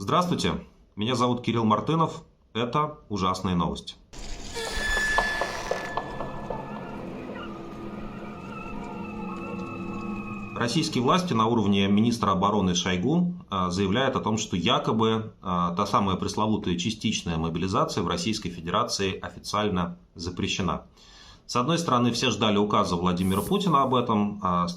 Здравствуйте, меня зовут Кирилл Мартынов. Это ужасные новости. Российские власти на уровне министра обороны Шойгу заявляют о том, что якобы та самая пресловутая частичная мобилизация в Российской Федерации официально запрещена. С одной стороны, все ждали указа Владимира Путина об этом, а с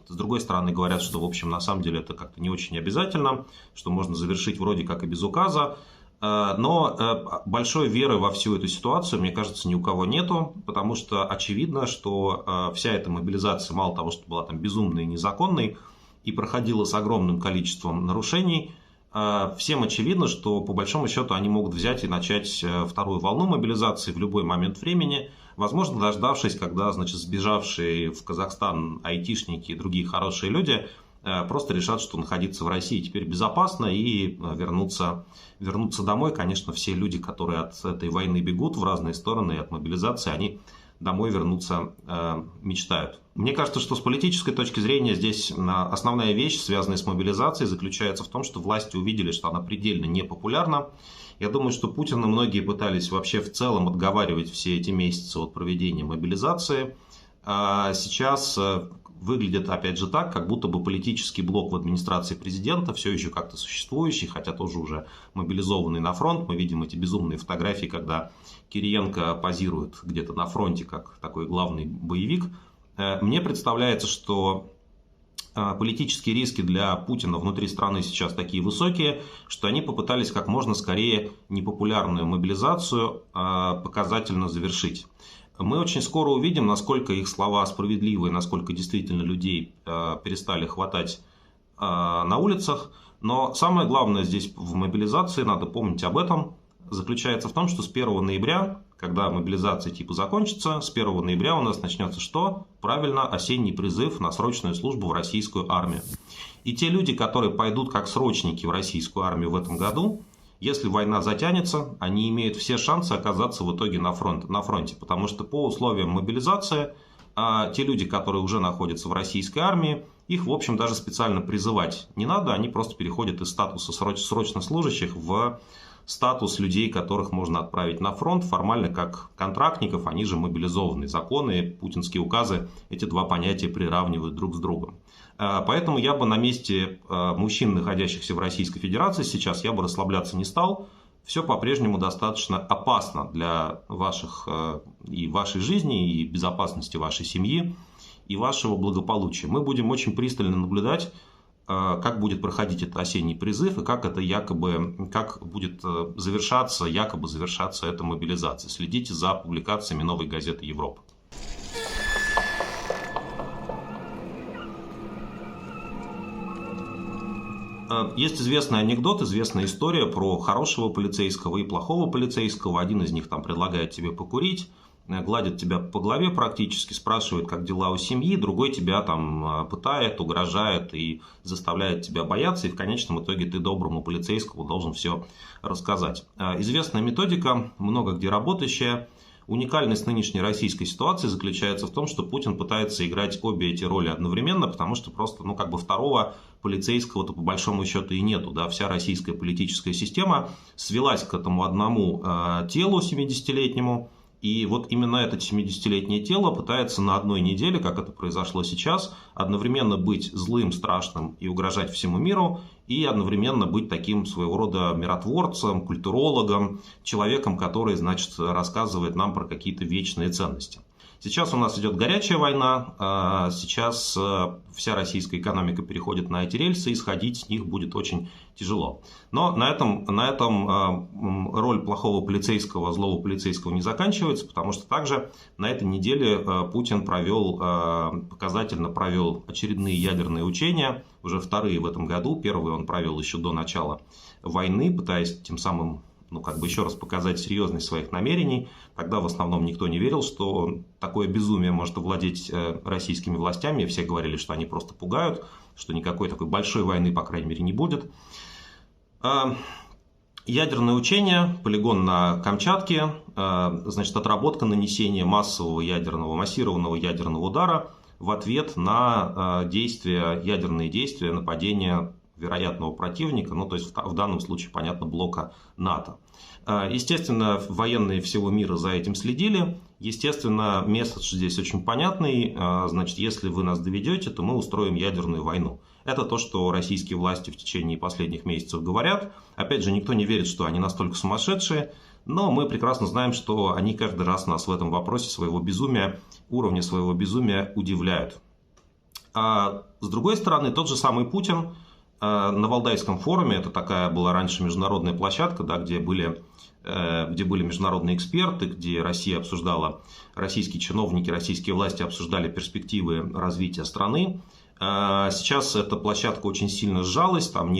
другой стороны говорят, что, в общем, на самом деле это как-то не очень обязательно, что можно завершить вроде как и без указа. Но большой веры во всю эту ситуацию, мне кажется, ни у кого нету, потому что очевидно, что вся эта мобилизация, мало того, что была там безумной и незаконной, и проходила с огромным количеством нарушений, всем очевидно, что по большому счету они могут взять и начать вторую волну мобилизации в любой момент времени, возможно, дождавшись, когда, сбежавшие в Казахстан айтишники и другие хорошие люди просто решат, что находиться в России теперь безопасно и вернуться домой. Конечно, все люди, которые от этой войны бегут в разные стороны и от мобилизации, они домой вернуться мечтают. Мне кажется, что с политической точки зрения здесь основная вещь, связанная с мобилизацией, заключается в том, что власти увидели, что она предельно непопулярна. Я думаю, что Путин и многие пытались вообще в целом отговаривать все эти месяцы от проведения мобилизации. А сейчас выглядит, опять же, так, как будто бы политический блок в администрации президента, все еще как-то существующий, хотя тоже уже мобилизованный на фронт. Мы видим эти безумные фотографии, когда Кириенко позирует где-то на фронте, как такой главный боевик. Мне представляется, что политические риски для Путина внутри страны сейчас такие высокие, что они попытались как можно скорее непопулярную мобилизацию показательно завершить. Мы очень скоро увидим, насколько их слова справедливы, насколько действительно людей перестали хватать на улицах. Но самое главное здесь в мобилизации, надо помнить об этом, заключается в том, что с 1 ноября, когда мобилизация типа закончится, с 1 ноября у нас начнется что? Правильно, осенний призыв на срочную службу в российскую армию. И те люди, которые пойдут как срочники в российскую армию в этом году, если война затянется, они имеют все шансы оказаться в итоге на фронте, потому что по условиям мобилизации те люди, которые уже находятся в российской армии, их, в общем, даже специально призывать не надо, они просто переходят из статуса срочно служащих в статус людей, которых можно отправить на фронт, формально как контрактников, они же мобилизованные. Законы, путинские указы эти два понятия приравнивают друг с другом. Поэтому я бы на месте мужчин, находящихся в Российской Федерации сейчас, я бы расслабляться не стал. Все по-прежнему достаточно опасно для вашей жизни, и безопасности вашей семьи, и вашего благополучия. Мы будем очень пристально наблюдать, как будет проходить этот осенний призыв и как будет завершаться эта мобилизация. Следите за публикациями «Новой газеты Европы». Есть известный анекдот, известная история про хорошего полицейского и плохого полицейского. Один из них там предлагает тебе покурить, гладит тебя по голове практически, спрашивает, как дела у семьи, другой тебя там пытает, угрожает и заставляет тебя бояться, и в конечном итоге ты доброму полицейскому должен все рассказать. Известная методика, много где работающая. Уникальность нынешней российской ситуации заключается в том, что Путин пытается играть обе эти роли одновременно, потому что просто второго полицейского-то по большому счету и нету. Да? Вся российская политическая система свелась к этому одному телу 70-летнему, и вот именно это 70-летнее тело пытается на одной неделе, как это произошло сейчас, одновременно быть злым, страшным и угрожать всему миру, и одновременно быть таким своего рода миротворцем, культурологом, человеком, который, рассказывает нам про какие-то вечные ценности. Сейчас у нас идет горячая война, сейчас вся российская экономика переходит на эти рельсы, и сходить с них будет очень тяжело. Но на этом роль плохого полицейского, злого полицейского не заканчивается, потому что также на этой неделе Путин показательно провел очередные ядерные учения, уже вторые в этом году. Первый он провел еще до начала войны, пытаясь тем самым еще раз показать серьезность своих намерений. Тогда в основном никто не верил, что такое безумие может овладеть российскими властями. Все говорили, что они просто пугают, что никакой такой большой войны, по крайней мере, не будет. Ядерное учение, полигон на Камчатке, отработка нанесения массированного ядерного удара в ответ на ядерные действия, нападения вероятного противника, ну то есть в данном случае, понятно, блока НАТО. Естественно, военные всего мира за этим следили. Естественно, месседж здесь очень понятный. Значит, если вы нас доведете, то мы устроим ядерную войну. Это то, что российские власти в течение последних месяцев говорят. Опять же, никто не верит, что они настолько сумасшедшие. Но мы прекрасно знаем, что они каждый раз нас в этом вопросе уровня своего безумия удивляют. А с другой стороны, тот же самый Путин на Валдайском форуме, это такая была раньше международная площадка, да, где были международные эксперты, где российские чиновники, российские власти обсуждали перспективы развития страны. Сейчас эта площадка очень сильно сжалась, там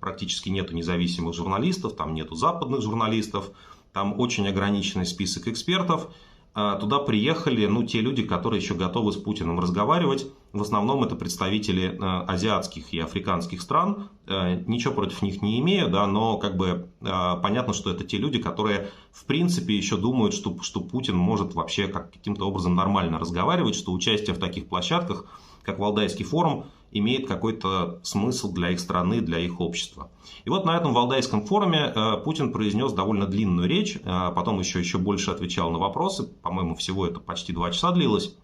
практически нету независимых журналистов, там нету западных журналистов, там очень ограниченный список экспертов. Туда приехали те люди, которые еще готовы с Путиным разговаривать. В основном это представители азиатских и африканских стран. Ничего против них не имею, да, но понятно, что это те люди, которые в принципе еще думают, что Путин может вообще каким-то образом нормально разговаривать, что участие в таких площадках, как Валдайский форум, имеет какой-то смысл для их страны, для их общества. И вот на этом Валдайском форуме Путин произнес довольно длинную речь, потом еще больше отвечал на вопросы, по-моему, всего это почти 2 часа длилось,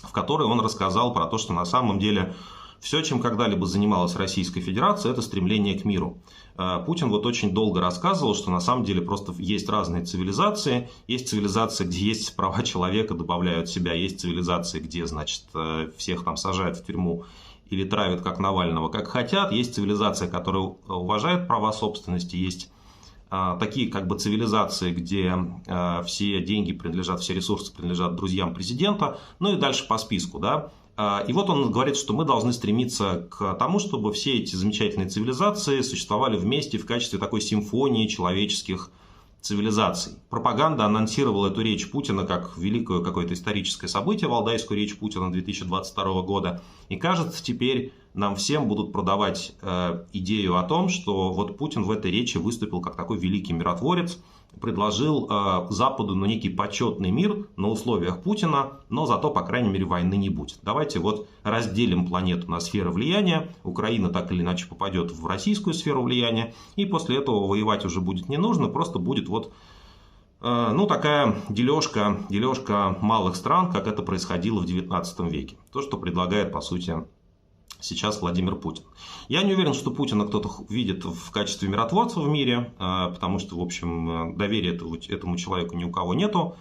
в которой он рассказал про то, что на самом деле все, чем когда-либо занималась Российская Федерация, это стремление к миру. Путин очень долго рассказывал, что на самом деле просто есть разные цивилизации. Есть цивилизация, где есть права человека, добавляют себя. Есть цивилизации, где, значит, всех там сажают в тюрьму или травят, как Навального, как хотят. Есть цивилизация, которая уважает права собственности. Есть такие цивилизации, где все деньги принадлежат, все ресурсы принадлежат друзьям президента. Ну и дальше по списку, да. И вот он говорит, что мы должны стремиться к тому, чтобы все эти замечательные цивилизации существовали вместе в качестве такой симфонии человеческих цивилизаций. Пропаганда анонсировала эту речь Путина как великое какое-то историческое событие, Валдайскую речь Путина 2022 года. И кажется, теперь нам всем будут продавать идею о том, что вот Путин в этой речи выступил как такой великий миротворец, предложил Западу некий почетный мир на условиях Путина, но зато, по крайней мере, войны не будет. Давайте разделим планету на сферы влияния, Украина так или иначе попадет в российскую сферу влияния, и после этого воевать уже будет не нужно, просто будет такая дележка малых стран, как это происходило в 19 веке. То, что предлагает, по сути, сейчас Владимир Путин. Я не уверен, что Путина кто-то видит в качестве миротворца в мире, потому что, в общем, доверия этому человеку ни у кого нету.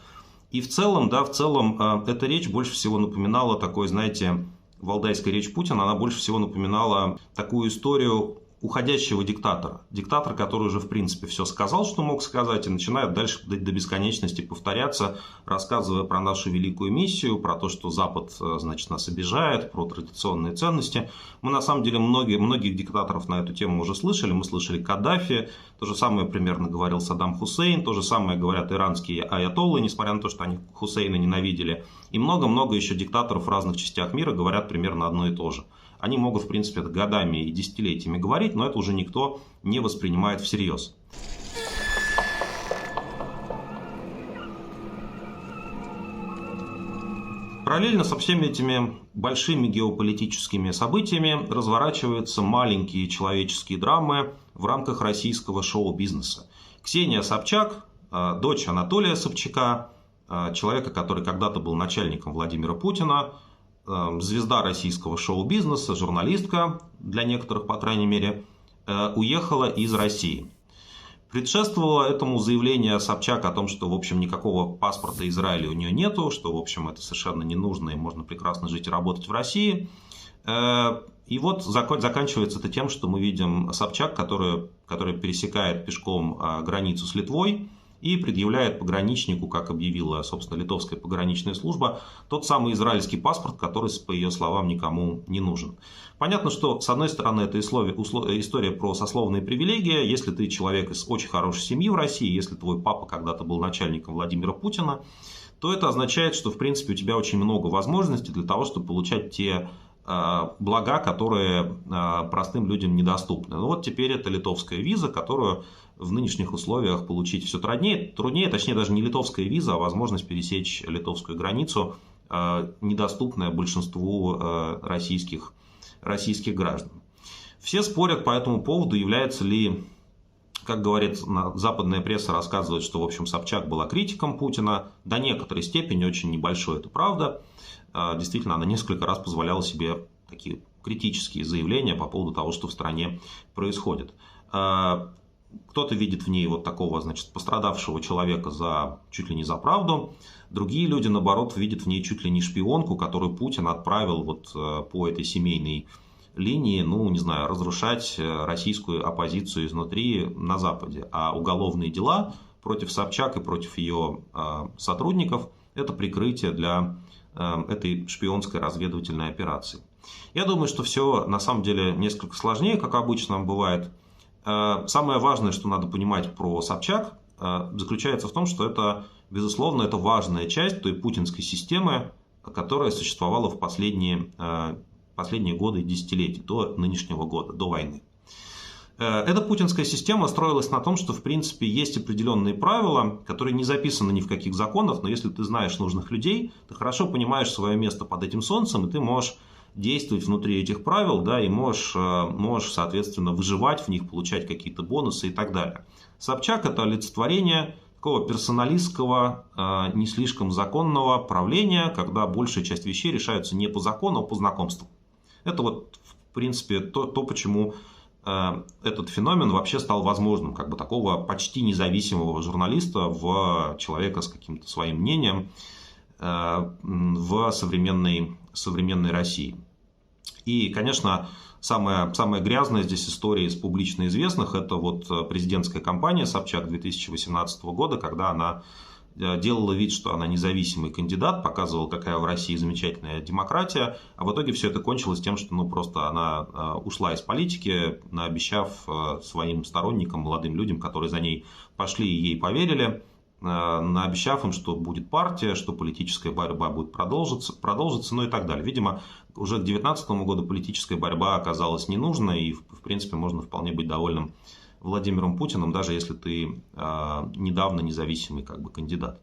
И в целом, эта речь больше всего напоминала такой, знаете, Валдайская речь Путина, она больше всего напоминала такую историю уходящего диктатора. Диктатор, который уже, в принципе, все сказал, что мог сказать, и начинает дальше до бесконечности повторяться, рассказывая про нашу великую миссию, про то, что Запад, значит, нас обижает, про традиционные ценности. Мы, на самом деле, многих диктаторов на эту тему уже слышали. Мы слышали Каддафи, то же самое примерно говорил Саддам Хусейн, то же самое говорят иранские аятоллы, несмотря на то, что они Хусейна ненавидели. И много-много еще диктаторов в разных частях мира говорят примерно одно и то же. Они могут, в принципе, это годами и десятилетиями говорить, но это уже никто не воспринимает всерьез. Параллельно со всеми этими большими геополитическими событиями разворачиваются маленькие человеческие драмы в рамках российского шоу-бизнеса. Ксения Собчак, дочь Анатолия Собчака, человека, который когда-то был начальником Владимира Путина, звезда российского шоу-бизнеса, журналистка, для некоторых, по крайней мере, уехала из России. Предшествовало этому заявление Собчак о том, что, в общем, никакого паспорта Израиля у нее нету, что, в общем, это совершенно не нужно, и можно прекрасно жить и работать в России. И вот заканчивается это тем, что мы видим Собчак, которая пересекает пешком границу с Литвой, и предъявляет пограничнику, как объявила, собственно, литовская пограничная служба, тот самый израильский паспорт, который, по ее словам, никому не нужен. Понятно, что, с одной стороны, это история про сословные привилегии. Если ты человек из очень хорошей семьи в России, если твой папа когда-то был начальником Владимира Путина, то это означает, что, в принципе, у тебя очень много возможностей для того, чтобы получать те блага, которые простым людям недоступны. Ну вот теперь это литовская виза, которую в нынешних условиях получить все труднее, точнее даже не литовская виза, а возможность пересечь литовскую границу, недоступная большинству российских граждан. Все спорят по этому поводу, является ли, как говорит западная пресса, рассказывает, что, в общем, Собчак была критиком Путина. До некоторой степени, очень небольшой, это правда. Действительно, она несколько раз позволяла себе такие критические заявления по поводу того, что в стране происходит. Кто-то видит в ней вот такого, значит, пострадавшего человека чуть ли не за правду. Другие люди, наоборот, видят в ней чуть ли не шпионку, которую Путин отправил вот по этой семейной линии, ну, не знаю, разрушать российскую оппозицию изнутри на Западе. А уголовные дела против Собчак и против ее сотрудников – это прикрытие для этой шпионской разведывательной операции. Я думаю, что все на самом деле несколько сложнее, как обычно бывает. Самое важное, что надо понимать про Собчак, заключается в том, что это, безусловно, это важная часть той путинской системы, которая существовала в последние годы и десятилетия, до нынешнего года, до войны. Эта путинская система строилась на том, что, в принципе, есть определенные правила, которые не записаны ни в каких законах, но если ты знаешь нужных людей, ты хорошо понимаешь свое место под этим солнцем, и ты можешь действовать внутри этих правил, да, и можешь, соответственно, выживать в них, получать какие-то бонусы и так далее. Собчак – это олицетворение такого персоналистского, не слишком законного правления, когда большая часть вещей решаются не по закону, а по знакомству. Это вот, в принципе, то почему этот феномен вообще стал возможным, как бы такого почти независимого журналиста в человека с каким-то своим мнением в современной России. И, конечно, самая грязная здесь история из публично известных – это вот президентская кампания Собчак 2018 года, когда она делала вид, что она независимый кандидат, показывала, какая в России замечательная демократия, а в итоге все это кончилось тем, что просто она ушла из политики, наобещав своим сторонникам, молодым людям, которые за ней пошли и ей поверили, наобещав им, что будет партия, что политическая борьба будет продолжится, ну и так далее. Видимо, уже к 2019 году политическая борьба оказалась ненужной, и, в принципе, можно вполне быть довольным Владимиром Путиным, даже если ты недавно независимый как бы кандидат.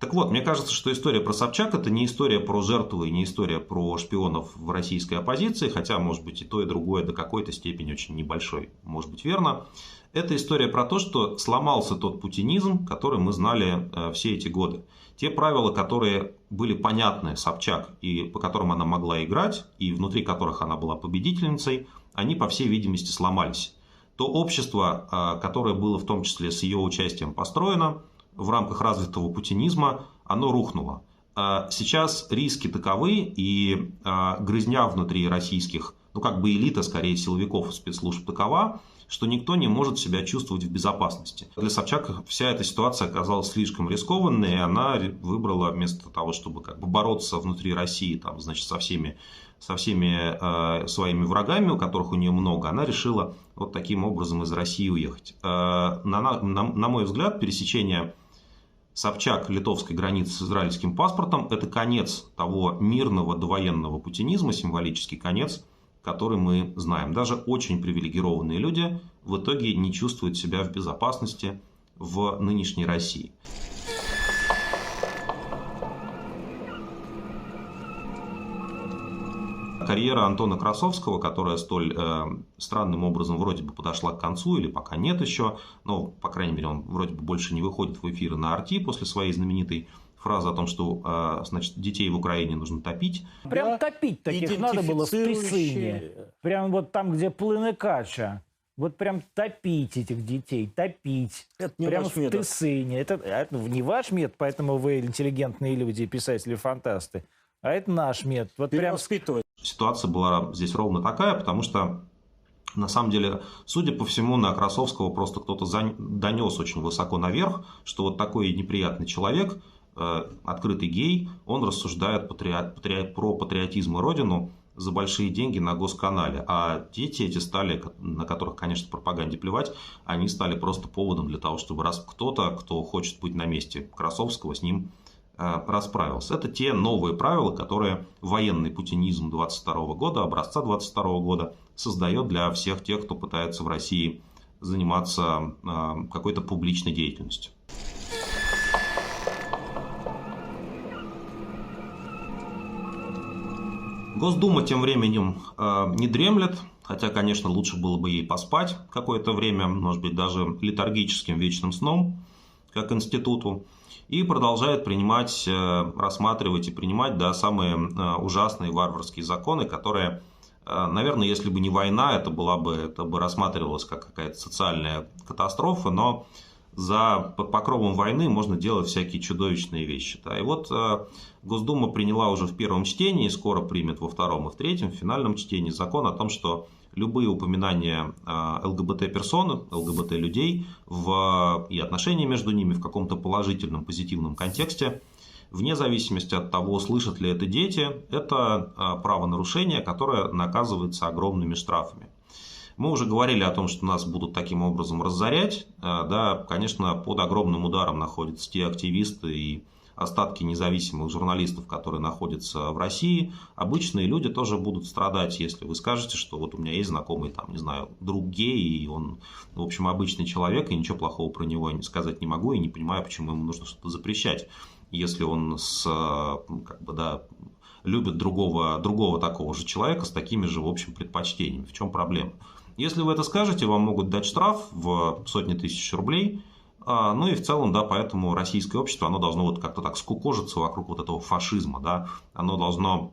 Так вот, мне кажется, что история про Собчак – это не история про жертву и не история про шпионов в российской оппозиции, хотя, может быть, и то, и другое до какой-то степени очень небольшой, может быть, верно. Это история про то, что сломался тот путинизм, который мы знали все эти годы. Те правила, которые были понятны Собчак и по которым она могла играть, и внутри которых она была победительницей, они, по всей видимости, сломались. То общество, которое было в том числе с ее участием построено в рамках развитого путинизма, оно рухнуло. Сейчас риски таковы, и грызня внутри российских, ну как бы элита, скорее, силовиков и спецслужб такова, что никто не может себя чувствовать в безопасности. Для Собчак вся эта ситуация оказалась слишком рискованной, и она выбрала вместо того, чтобы как бы бороться внутри России там, значит, со всеми своими врагами, у которых у нее много, она решила вот таким образом из России уехать. На мой взгляд, пересечение Собчак-литовской границы с израильским паспортом – это конец того мирного довоенного путинизма, символический конец, который мы знаем. Даже очень привилегированные люди в итоге не чувствуют себя в безопасности в нынешней России. Карьера Антона Красовского, которая столь странным образом вроде бы подошла к концу, или пока нет еще, но, по крайней мере, он вроде бы больше не выходит в эфиры на Арти после своей знаменитой фразы о том, что, значит, детей в Украине нужно топить. Прям топить таких надо было в Тысыне. Прям вот там, где плыны кача. Вот прям топить этих детей, топить. Это не прям ваш в метод. Тысыне. Это не ваш метод, поэтому вы интеллигентные люди, писатели-фантасты. А это наш метод. Вот прям Перевоспитывать. Ситуация была здесь ровно такая, потому что, на самом деле, судя по всему, на Красовского просто кто-то донес очень высоко наверх, что вот такой неприятный человек, открытый гей, он рассуждает про патриотизм и родину за большие деньги на госканале. А дети эти стали, на которых, конечно, пропаганде плевать, они стали просто поводом для того, чтобы раз кто-то, кто хочет быть на месте Красовского, с ним расправился. Это те новые правила, которые военный путинизм 22 года, образца 22 года создает для всех тех, кто пытается в России заниматься какой-то публичной деятельностью. Госдума тем временем не дремлет, Хотя, конечно, лучше было бы ей поспать какое-то время, может быть, даже летаргическим вечным сном, как институту, и продолжает принимать, рассматривать и принимать, да, самые ужасные варварские законы, которые, наверное, если бы не война, это бы рассматривалось как какая-то социальная катастрофа, но под покровом войны можно делать всякие чудовищные вещи. Да. И вот Госдума приняла уже в первом чтении, скоро примет во втором и в третьем, в финальном чтении закон о том, что любые упоминания ЛГБТ-персон, ЛГБТ-людей и отношения между ними в каком-то положительном, позитивном контексте, вне зависимости от того, слышат ли это дети, это правонарушение, которое наказывается огромными штрафами. Мы уже говорили о том, что нас будут таким образом разорять. Да, конечно, под огромным ударом находятся те активисты и остатки независимых журналистов, которые находятся в России. Обычные люди тоже будут страдать, если вы скажете, что вот у меня есть знакомый, там, не знаю, друг гей, и он, в общем, обычный человек, и ничего плохого про него сказать не могу, и не понимаю, почему ему нужно что-то запрещать, если он любит другого такого же человека с такими же, в общем, предпочтениями. В чем проблема? Если вы это скажете, вам могут дать штраф в сотни тысяч рублей. Ну и в целом, да, поэтому российское общество, оно должно вот как-то так скукожиться вокруг вот этого фашизма, да, оно должно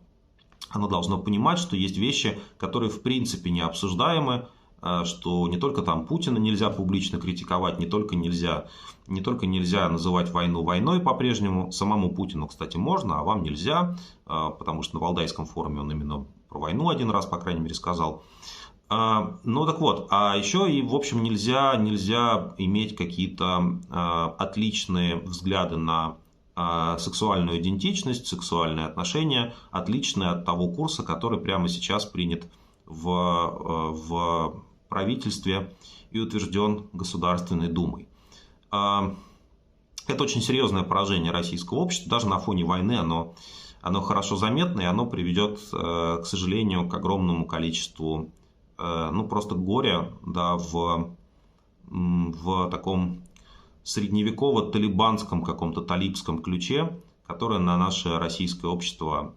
понимать, что есть вещи, которые в принципе не обсуждаемы, что не только там Путина нельзя публично критиковать, не только нельзя называть войну войной по-прежнему, самому Путину, кстати, можно, а вам нельзя, потому что на Валдайском форуме он именно про войну один раз, по крайней мере, сказал. Ну так вот, а еще и, в общем, нельзя иметь какие-то отличные взгляды на сексуальную идентичность, сексуальные отношения, отличные от того курса, который прямо сейчас принят в правительстве и утвержден Государственной Думой. Это очень серьезное поражение российского общества, даже на фоне войны оно хорошо заметно, и оно приведет, к сожалению, к огромному количеству просто горя, да, в таком средневеково-талибанском каком-то талибском ключе, которое на наше российское общество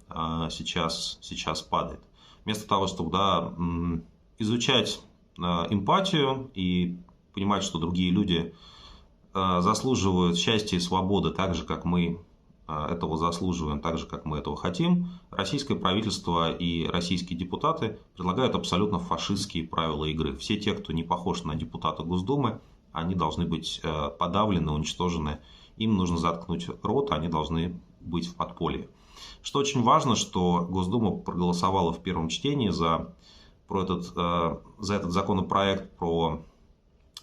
сейчас падает. Вместо того, чтобы изучать эмпатию и понимать, что другие люди заслуживают счастья и свободы так же, как мы этого заслуживаем, так же, как мы этого хотим, российское правительство и российские депутаты предлагают абсолютно фашистские правила игры. Все те, кто не похож на депутата Госдумы, они должны быть подавлены, уничтожены. Им нужно заткнуть рот, они должны быть в подполье. Что очень важно, что Госдума проголосовала в первом чтении за этот законопроект про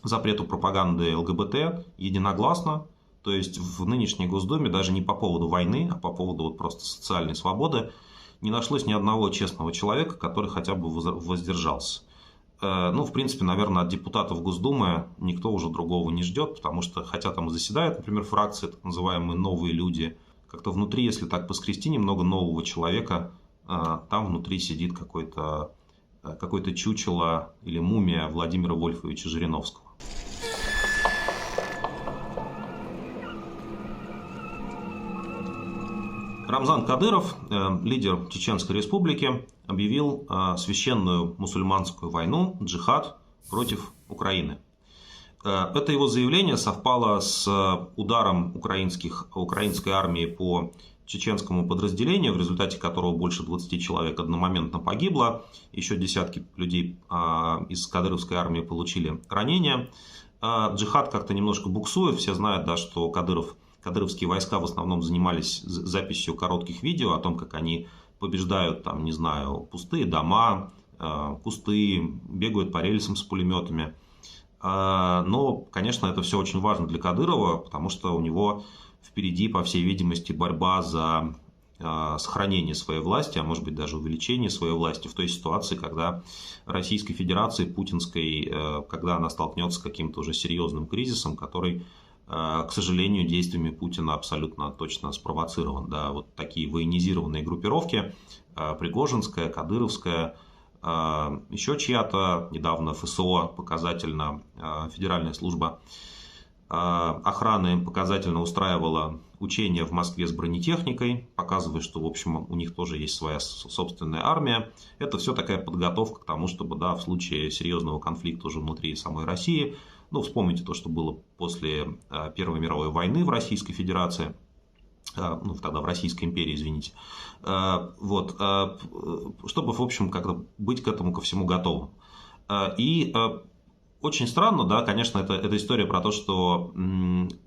запрету пропаганды ЛГБТ единогласно. То есть в нынешней Госдуме даже не по поводу войны, а по поводу просто социальной свободы не нашлось ни одного честного человека, который хотя бы воздержался. В принципе, наверное, от депутатов Госдумы никто уже другого не ждет, потому что, хотя там и заседают, например, фракции, так называемые новые люди, как-то внутри, если так поскрести немного нового человека, там внутри сидит какое-то чучело или мумия Владимира Вольфовича Жириновского. Рамзан Кадыров, лидер Чеченской Республики, объявил священную мусульманскую войну, джихад против Украины. Это его заявление совпало с ударом украинской армии по чеченскому подразделению, в результате которого больше 20 человек одномоментно погибло, еще десятки людей из кадыровской армии получили ранения. Джихад как-то немножко буксует, все знают, да, что кадыровские войска в основном занимались записью коротких видео о том, как они побеждают, там, не знаю, пустые дома, кусты, бегают по рельсам с пулеметами. Но, конечно, это все очень важно для Кадырова, потому что у него впереди, по всей видимости, борьба за сохранение своей власти, а может быть даже увеличение своей власти в той ситуации, когда Российской Федерации, путинской, когда она столкнется с каким-то уже серьезным кризисом, который, к сожалению, действиями Путина абсолютно точно спровоцирован. Да, вот такие военизированные группировки, Пригожинская, Кадыровская, еще чья-то, недавно ФСО, показательно, Федеральная служба Охрана им показательно устраивала учения в Москве с бронетехникой, показывая, что, в общем, у них тоже есть своя собственная армия. Это все такая подготовка к тому, чтобы, да, в случае серьезного конфликта уже внутри самой России, ну, вспомните то, что было после Первой мировой войны в Российской Федерации, ну, тогда в Российской империи, извините, вот, чтобы, в общем, как-то быть к этому ко всему готовым. И очень странно, да, конечно, это история про то, что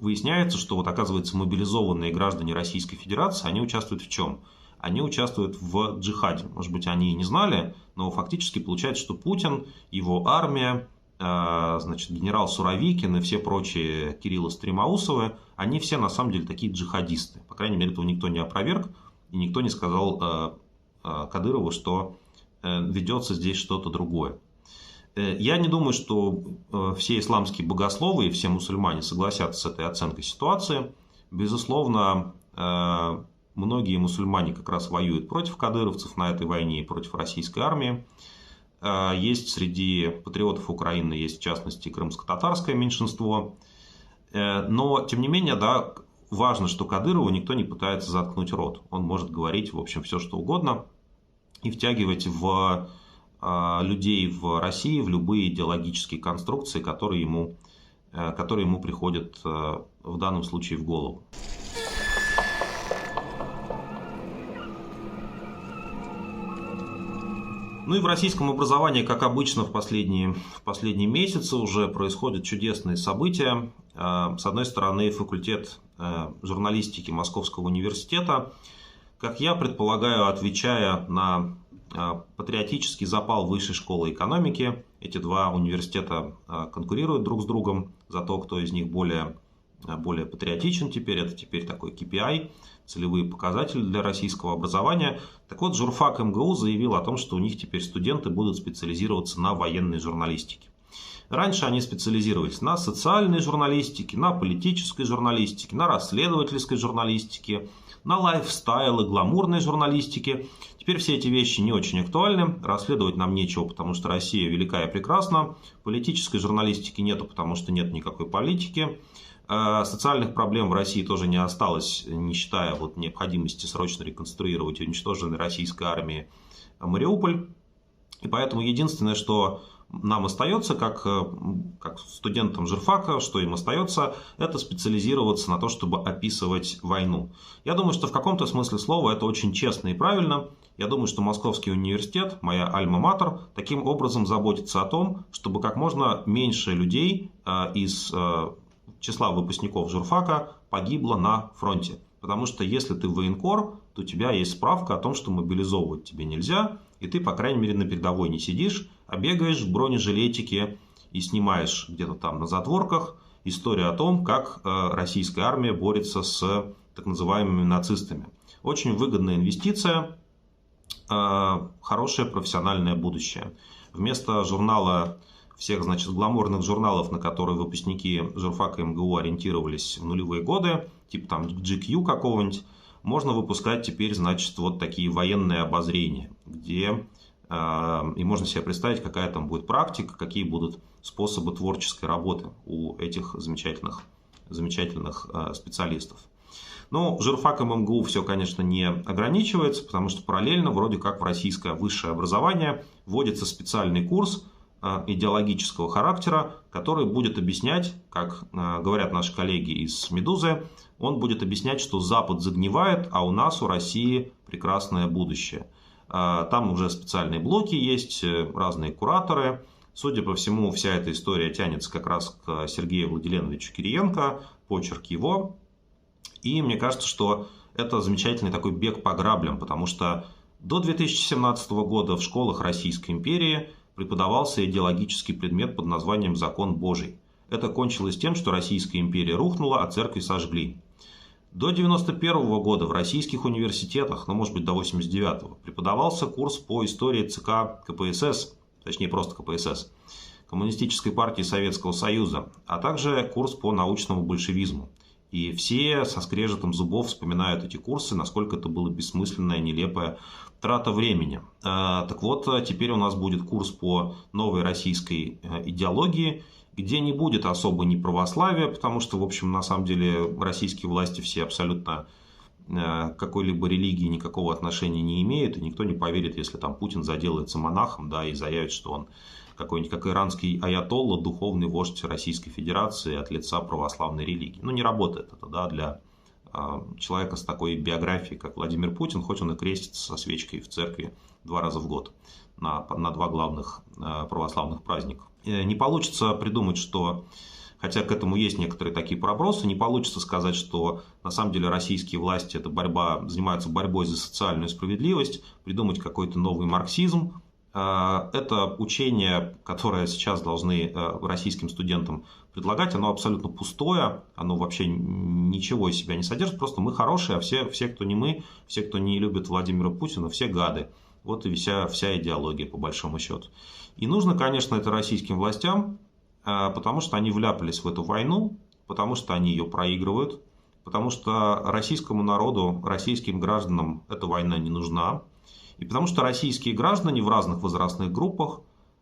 выясняется, что вот, оказывается, мобилизованные граждане Российской Федерации, они участвуют в чем? Они участвуют в джихаде. Может быть, они и не знали, но фактически получается, что Путин, его армия, значит, генерал Суровикин и все прочие Кириллы Стремоусовы, они все на самом деле такие джихадисты. По крайней мере, этого никто не опроверг, и никто не сказал Кадырову, что ведется здесь что-то другое. Я не думаю, что все исламские богословы и все мусульмане согласятся с этой оценкой ситуации. Безусловно, многие мусульмане как раз воюют против кадыровцев на этой войне и против российской армии. Есть среди патриотов Украины, есть в частности крымско-татарское меньшинство. Но, тем не менее, да, важно, что Кадырову никто не пытается заткнуть рот. Он может говорить, в общем, все, что угодно и втягивать в людей в России в любые идеологические конструкции, которые ему приходят в данном случае в голову. Ну и в российском образовании, как обычно, в последние месяцы уже происходят чудесные события. С одной стороны, факультет журналистики Московского университета, как я предполагаю, отвечая на патриотический запал Высшей школы экономики. Эти два университета конкурируют друг с другом за то, кто из них более патриотичен теперь. Это теперь такой KPI, целевые показатели для российского образования. Так вот, журфак МГУ заявил о том, что у них теперь студенты будут специализироваться на военной журналистике. Раньше они специализировались на социальной журналистике, на политической журналистике, на расследовательской журналистике, на лайфстайл и гламурной журналистике. Теперь все эти вещи не очень актуальны, расследовать нам нечего, потому что Россия велика и прекрасна, политической журналистики нету, потому что нет никакой политики, социальных проблем в России тоже не осталось, не считая вот необходимости срочно реконструировать уничтоженной российской армией Мариуполь. И поэтому единственное, что нам остается, как студентам журфака, что им остается, это специализироваться на то, чтобы описывать войну. Я думаю, что в каком-то смысле слова это очень честно и правильно. Я думаю, что Московский университет, моя альма-матер, таким образом заботится о том, чтобы как можно меньше людей из числа выпускников журфака погибло на фронте. Потому что если ты военкор, то у тебя есть справка о том, что мобилизовывать тебе нельзя, и ты, по крайней мере, на передовой не сидишь, а бегаешь в бронежилетике и снимаешь где-то там на затворках историю о том, как российская армия борется с так называемыми нацистами. Очень выгодная инвестиция, хорошее профессиональное будущее. Вместо журнала, всех, значит, гламурных журналов, на которые выпускники журфака МГУ ориентировались в нулевые годы, типа там GQ какого-нибудь, можно выпускать теперь, значит, вот такие военные обозрения, где и можно себе представить, какая там будет практика, какие будут способы творческой работы у этих замечательных специалистов. Но журфаком МГУ все, конечно, не ограничивается, потому что параллельно, вроде как в российское высшее образование, вводится специальный курс идеологического характера, который будет объяснять, как говорят наши коллеги из «Медузы», он будет объяснять, что Запад загнивает, а у нас, у России, прекрасное будущее. Там уже специальные блоки есть, разные кураторы. Судя по всему, вся эта история тянется как раз к Сергею Владиленовичу Кириенко, почерк его. И мне кажется, что это замечательный такой бег по граблям, потому что до 2017 года в школах Российской империи преподавался идеологический предмет под названием «Закон Божий». Это кончилось тем, что Российская империя рухнула, а церкви сожгли. До 1991 года в российских университетах, ну, может быть, до 1989, преподавался курс по истории ЦК КПСС, точнее, просто КПСС, Коммунистической партии Советского Союза, а также курс по научному большевизму. И все со скрежетом зубов вспоминают эти курсы, насколько это было бессмысленная, нелепая трата времени. Так вот, теперь у нас будет курс по новой российской идеологии, где не будет особо ни православия, потому что, в общем, на самом деле российские власти все абсолютно к какой-либо религии никакого отношения не имеют, и никто не поверит, если там Путин заделается монахом, да, и заявит, что он какой-нибудь как иранский аятолла, духовный вождь Российской Федерации от лица православной религии. Ну, не работает это, да, для человека с такой биографией, как Владимир Путин, хоть он и крестится со свечкой в церкви 2 раза в год на 2 главных православных праздника. Не получится придумать, что, хотя к этому есть некоторые такие пробросы, не получится сказать, что на самом деле российские власти занимаются борьбой за социальную справедливость, придумать какой-то новый марксизм. Это учение, которое сейчас должны российским студентам предлагать, оно абсолютно пустое, оно вообще ничего из себя не содержит, просто мы хорошие, а все, кто не мы, все, кто не любит Владимира Путина, все гады. Вот и вся идеология, по большому счету. И нужно, конечно, это российским властям, потому что они вляпались в эту войну, потому что они ее проигрывают, потому что российскому народу, российским гражданам эта война не нужна, и потому что российские граждане в разных возрастных группах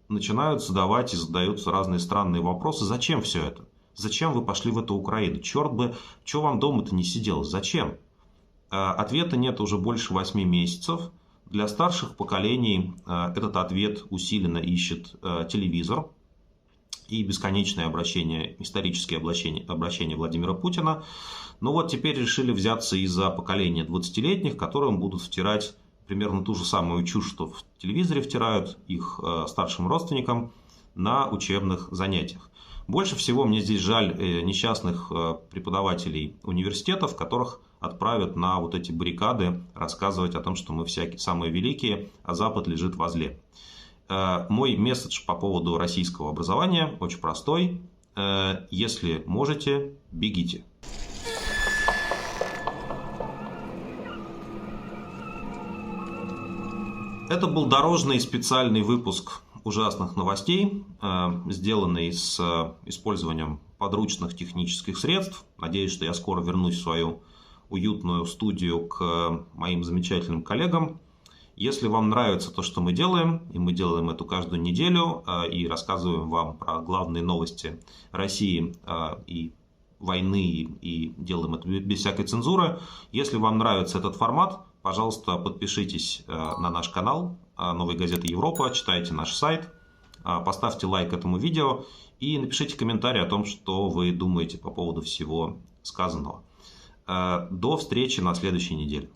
начинают задавать и задаются разные странные вопросы. Зачем все это? Зачем вы пошли в эту Украину? Черт бы, что вам дома-то не сиделось? Зачем? Ответа нет уже больше 8 месяцев. Для старших поколений этот ответ усиленно ищет телевизор и бесконечные исторические обращения Владимира Путина. Но вот теперь решили взяться и за поколение 20-летних, которым будут втирать примерно ту же самую чушь, что в телевизоре втирают их старшим родственникам на учебных занятиях. Больше всего мне здесь жаль несчастных преподавателей университетов, которых отправят на вот эти баррикады рассказывать о том, что мы самые великие, а Запад лежит возле. Мой месседж по поводу российского образования очень простой. Если можете, бегите. Это был дорожный специальный выпуск ужасных новостей, сделанный с использованием подручных технических средств. Надеюсь, что я скоро вернусь в свою уютную студию к моим замечательным коллегам. Если вам нравится то, что мы делаем, и мы делаем это каждую неделю, и рассказываем вам про главные новости России и войны, и делаем это без всякой цензуры, если вам нравится этот формат, пожалуйста, подпишитесь на наш канал «Новой газеты Европа», читайте наш сайт, поставьте лайк этому видео и напишите комментарий о том, что вы думаете по поводу всего сказанного. До встречи на следующей неделе.